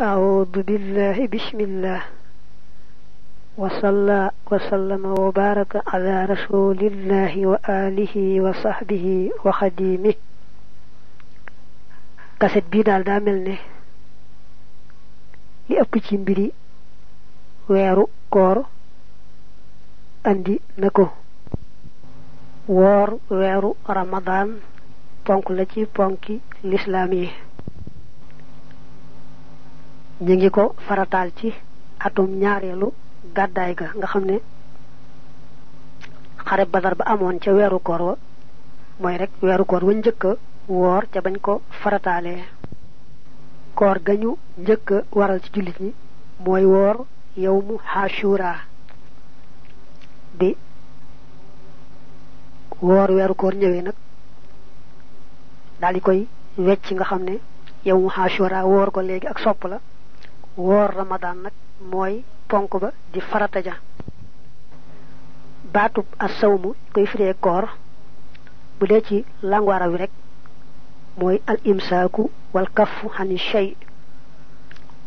أعوذ بالله بسم الله وصلى وسلم وبارك على رسول الله وآله وصحبه وخديمه kaset bi dal da melne li ëpp ci mbiri wéru koor andi nako wor wéru ramadan ponk la ci ponki l'islam yi ñi ngi ko faratal ci atum ñaarelu gaday ga nga xamne xare badar ba amon ci wéru koor wa moy rek wéru koor wa ñëk wor ca bañ ko faratalé koor gañu ñëk waral ci julit ñi moy wor yawmu hashura bi wor wéru koor ñëwé nak dal di koy wécc nga xamné yawmu hashura wor ko légui ak sopp la wor ramadan nak moy ponk ba di farata ja batub as-sawmu koy firé koor bu dé ci langwara wi rek moy al imsaku wal kaffu hani shay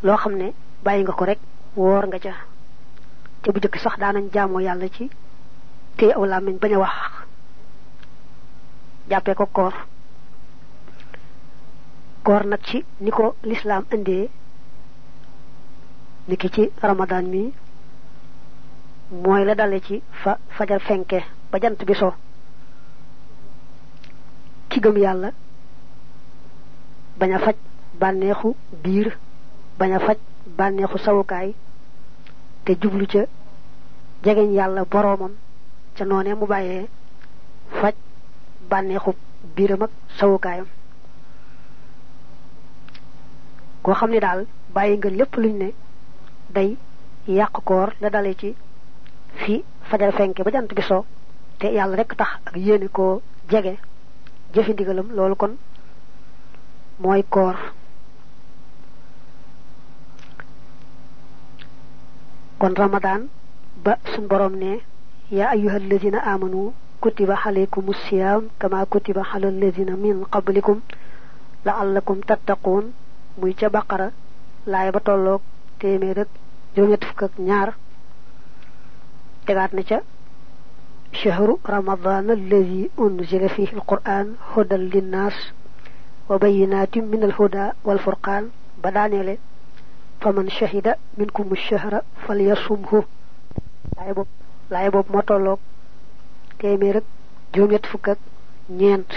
lo xamné bayyi nga ko rek wor nga ca te bu jëk sax daanañ jaamoo yalla ci té aw lamiñ baña wax jappé ko koor nak ci niko l'islam andé niki ci ramadan mi moy la dalé ci fa fajar fenké ba jant bi so ci gëm yalla baña faj banexu biir baña faj banexu sawukaay te jublu ca jegeñ yalla boromam ca noné mu bayé faj banexu biiram ak sawukaayam ko xamni dal bayyi nga lepp luñ né day yaq koor la dalé ci fi fajar fenké ba jant bi so te yalla rek tax ak yéene ko jege jëfi ndigalam lolu kon moy koor kon ramadan ba sun borom ne ya ayyuhal ladina amanu kutiba alaykumus siyam kama kutiba alal ladina min qablikum la'allakum tattaqun muy ca baqara laay ba tolloog téeméer ak juróom-ñett fukk ak ñaar tegaat na ca shahru ramadan alladhi unzila fihi alquran hudan linnas wa bayyinatin min alhuda wal furqan badanele faman shahida minkum ash-shahra falyasumhu laay bob mo tolloog téeméer ak juróom-ñett fukk ak ñeent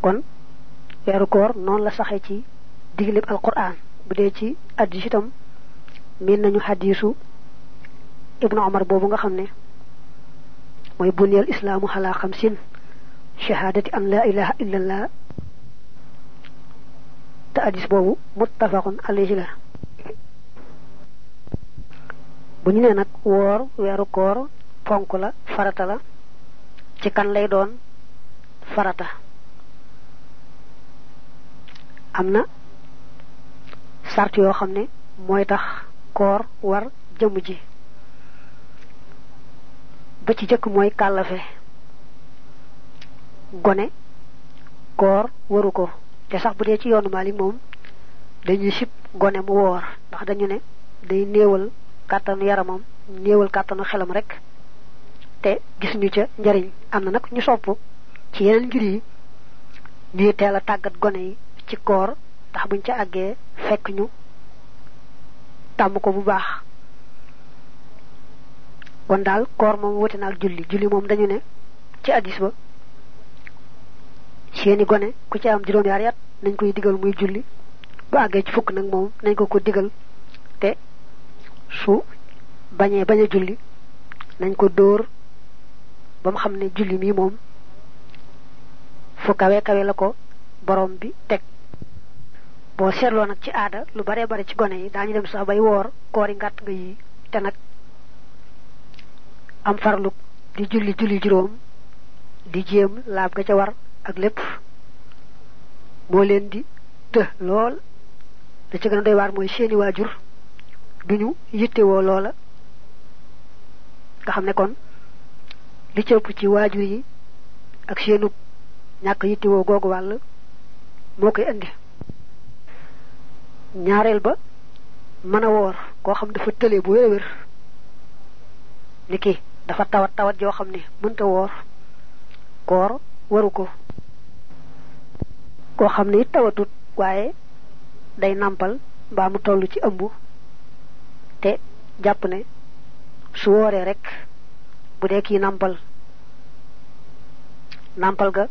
kon wéru koor non la saxé ci diglib alquran bu dé ci hadith itam min nañu hadithu ibnu umar bobu nga xamné moy buniyal islamu ala khamsin shahadati an la ilaha illallah ta hadith bobu muttafaqun alayhi la bu ñu né nak wor wéru koor ponk la farata la ci kan lay doon farata amna sart yo xamne moy tax koor war jëm ji ba ci jëk moy kalafé goné koor waru ko té sax bu dé ci yoonu malik mom dañuy sip goné mu wor ndax dañu né day néewal katanu yaramam néewal katanu xelam rek té gis ñu ca njariñ amna nak ñu sopp ci yeneen ngir yi ñi téla tagat goné yi ci koor tax buñ ca àggee fekk ñu tàmm ko bu baax kon daal koor moom wuté naak julli moom dañu ne ci hadis ba seeni gone ku ci am juróom-ñaari at nañ koy digal muy julli bu àggee ci fukk nag moom nañ ko digal te su bañee bañ a julli nañ ko dóor ba mu xam ne julli mi moom fu kawe kawe la ko borom bi teg bo sétlo nak ci aada lu bare bare ci gone yi dañu dem sax bay wor koori ngatt nga yi té nak am farlu di julli juroom di jëm laab ga ca war ak lepp mo leen di te lool da ci gëna doy war moy seeni wajur duñu yitté wo loola nga xamné kon li ci ëpp ci wajur yi ak seenu ñak yitté wo gogu wal moo koy indi. ñaareel ba mën a woor koo xam dafa tële bu wér-wér ni ki dafa tawat joo xam ne mënta woor koor waru ko. koo xam ne it tawatut waaye day nàmpal mbaa mu toll ci ëmb te jàpp ne su wooree rek bu dee kii nàmpal ga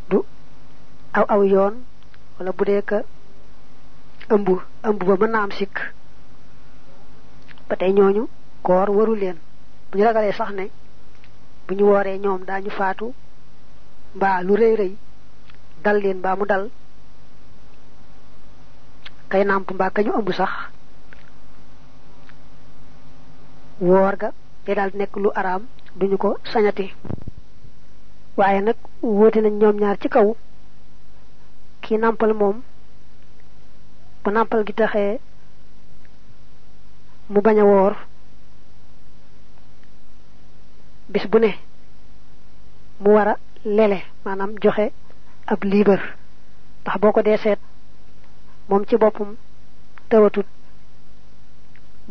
du aw yoon wala bu dee ka ëmb ba mën na am sikk ba tey ñooñu koor waru leen bu ñu ragalee sax ne bu ñu wooree ñoom daañu faatu mbaa lu rëy rëy dal leen mbaa mu dal kay nàmp mbaa ka ñu ëmb sax woor ga day daal nekk lu araam duñu ko sañati. waaye nag wóote nañ ñoom ñaar ci kaw kii nàmpal moom bu nàmpal gi taxee mu bañ a woor bis bu ne mu war a lele maanaam joxe ab liibar ndax boo ko dee seet moom ci boppam tawatut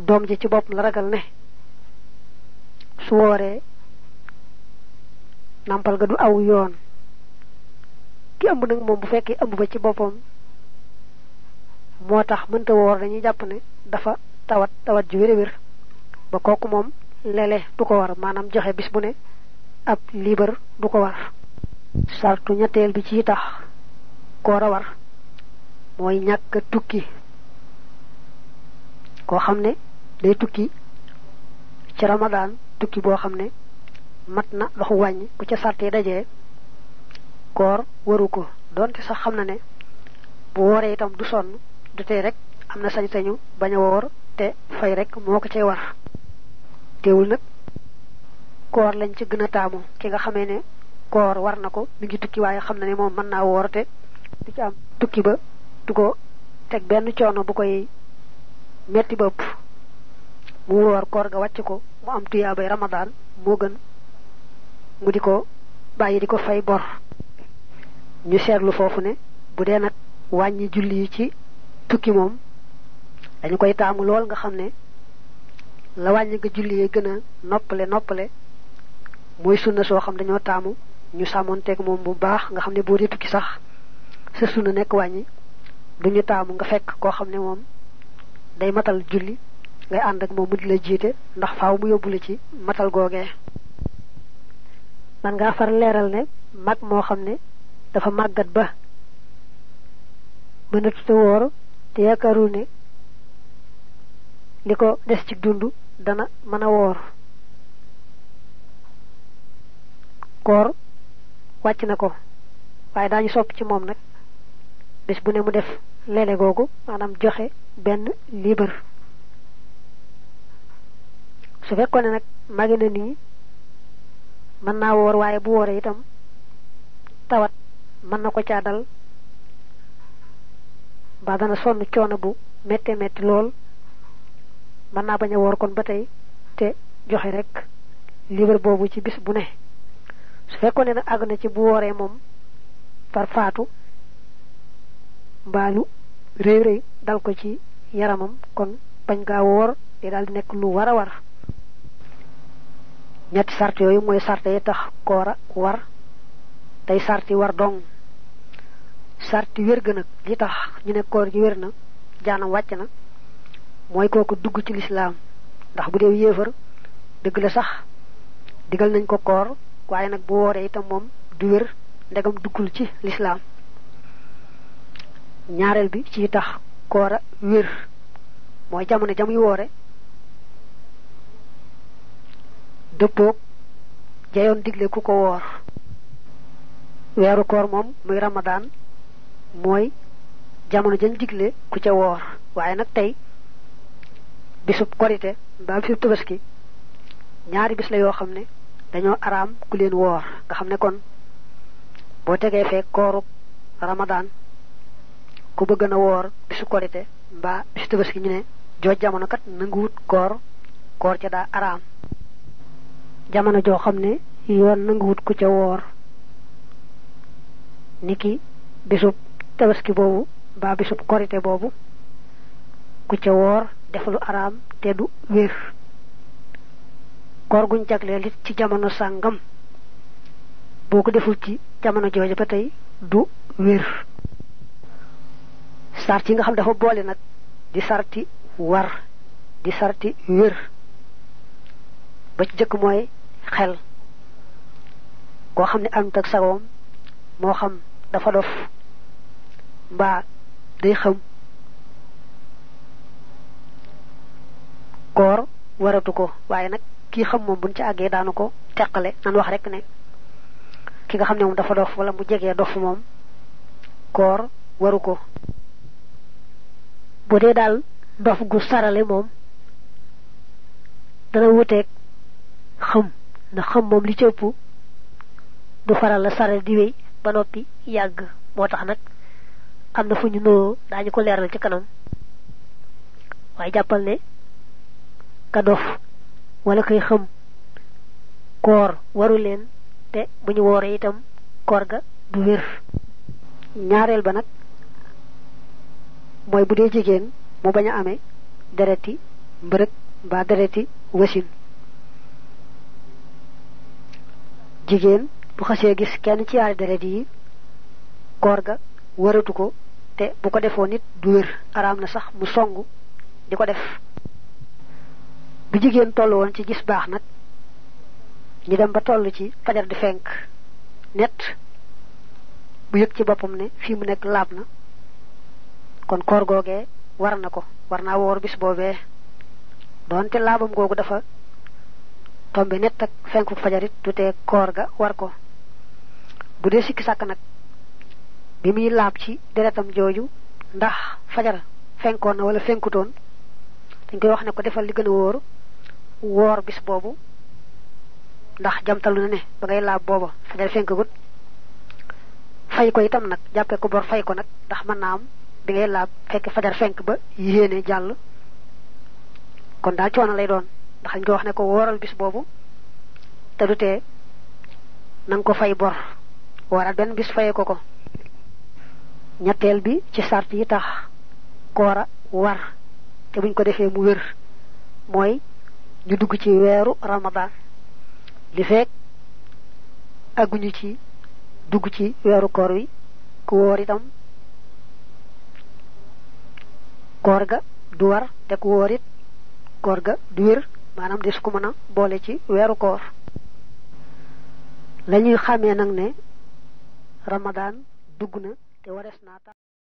doom ji ci boppam la ragal ne su wooree nàmpal ga du aw yoon ki ëmb nag moom bu fekkee ëmb ba ci boppam moo tax mënta woor dañuy jàpp ne dafa tawat ju wér-wér ba kooku moom lele du ko war maanaam joxe bis bu ne ab liibar du ko war. sartu ñetteel bi ci tax koor a war mooy ñàkk tukki. koo xam ne day tukki ci ramadaan tukki boo xam ne mat na doxu wàññi bu ca sàrtee dajee koor waru ko doonte sax xam na ne bu wooree itam du sonn du tey rek am na sañ-sañu bañ a woor te fay rek moo ko cay war. teewul nag koor lañ ci gën a taamu ki nga xamee ne koor war na ko mi ngi tukki waaye xam na ne moom mën naa woor te du ci am tukki ba du ko teg benn coono bu koy metti ba ëpp mu woor koor ga wàcc ko mu am tuyaabay ramadaan moo gën mu di ko bàyyi di ko fay bor. ñu seetlu foofu ne bu dee nag wàññi julli yi ci tukki moom dañu koy taamu lool nga xam ne la wàññi nga julli yi gën a noppale mooy sunna soo xam dañoo taamu ñu sàmmoonteeg moom bu baax nga xam ne boo dee tukki sax sa sunna nekk wàññi duñu taamu nga fekk koo xam ne moom day matal julli ngay ànd ak moom mu di la jiite ndax faaw mu yóbbu la ci matal googee. man ngaa far leeral ne mag moo xam ne dafa màggat ba mënatut a woor te yaakaarul ne li ko des ci dund dana mën a woor koor wàcc na ko waaye daañu sopp ci moom nag bés bu ne mu def lele googu maanaam joxe benn liibar. su fekkoon ne nag màgg na nii mën naa woor waaye bu wooree itam tawat mën na ko caa dal ba dana sonn coono bu métte métti lool mën naa bañ a woor kon ba tey te joxe rek liibar boobu ci bis bu ne. su fekkoon ne nag àgg na ci bu wooree moom far faatu mbaalu réy dal ko ci yaramam kon bañ gaa woor te daal di nekk lu war a war. ñetti sart yooyu mooy sart yi tax koora war tey sarti war dong. sarti wér ga nag li tax ñu ne koor gi wér na jaanam wàcc na mooy kooku dugg ci lislaam ndax bu dee yéefar dëgg la sax digal nañ ko koor waaye nag bu wooree itam moom du wér ndegam duggul ci lislaam. ñaareel bi ci tax koora wér mooy jamono jamuy woore dëppoog jayoon digle ku ko woor. weeru koor moom muy ramadaan mooy jamono jañ digle ku ca woor waaye nag tey bisub korite mbaa bisub tabaski ñaari bis la yoo xam ne dañoo araam ku leen woor nga xam ne kon boo tegee fee koorub ramadaan ku bëgg na woor bisu korite mbaa bisu tabaski ñu ne jooj jamono kat nanguwut koor ca daa araam. jamono joo xam ne yoon nanguwut ku ca woor niki bisub tabaski boobu ba bisub korite boobu ku ca woor def lu araam te du wér koor guñ jagleel it ci jamono sàngam boo ko deful ci jamono jooju ba tey du wér sart yi nga xam dafa boole nag di sarti war di sarti wér ba ci jëkk mooy xel koo xam ne àndut ak sagoom moo xam dafa dof mbaa day xam koor waratu ko waaye nag kii xam moom buñ ci àggee daanu ko teqale nan wax rek ne ki nga xam ne moom dafa dof wala mu jegee dof moom koor waru ko bu dee daal dof gu sarale moom dana wuteeg xam ndax xam moom li ci ëpp du faral la saral di wéy ba noppi yàgg moo tax nag am na fu ñu noo daañu ko leeral ci kanam waaye jàppal ne ka dof wala koy xam koor waru leen te bu ñu wooree itam koor ga du wér ñaareel ba nag mooy bu dee jigéen mu bañ a amee dereti mbërëg mbaa dereti wasin jigéen bu xasee gis kenn ci yaari deret yi koor ga waratu ko te bu ko defoo nit du wér araam na sax mu songu di ko def bu jigéen toll woon ci gis baax nag ñu dem ba toll ci fajar di fenk net bu yëg ci boppam ne fii mu nekk laab na kon koor googee war na ko war naa woor bis boobee doonte laabam googu dafa tombe net ak fenku fajarit du tee koor ga war ko bu dee sikki sàkk nag bi muy laab ci deretam jooju ndax fajar fenkoon na wala fenkutoon dañ koy wax ne ko defal li gën a wóor woor bis boobu ndax jamtalu na ne ba ngay laab booba fajar fenkagut fay ko itam nag jàppee ko bor fay ko nag ndax mën naa am bi ngay laab fekk fajar fenk ba yéene jàll kon daal coono lay doon ndax dañ koy wax ne ko wooral bis boobu te du tee nang ko fay bor wooral benn bis fayee ko ñetteel bi ci sart yi tax koora war te buñ ko defee mu wér mooy ñu dugg ci weeru ramadan li fekk aguñu ci dugg ci weeru koor wi ku woor itam koor ga du war te ku woor it koor ga du wér maanaam des ko mën a boole ci weeru koor lañuy xàmmee nag ne ramadan dugg na te warees naa